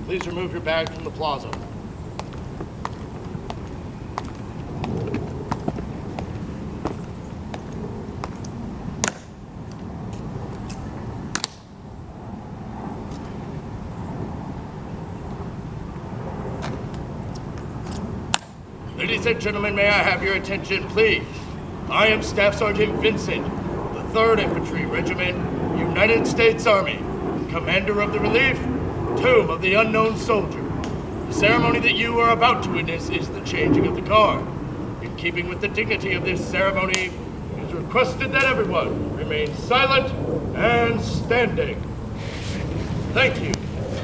Please remove your bag from the plaza. Ladies and gentlemen, may I have your attention, please? I am Staff Sergeant Vincent, the 3rd Infantry Regiment, United States Army, Commander of the Relief, Tomb of the Unknown Soldier. The ceremony that you are about to witness is the changing of the guard. In keeping with the dignity of this ceremony, it is requested that everyone remain silent and standing. Thank you.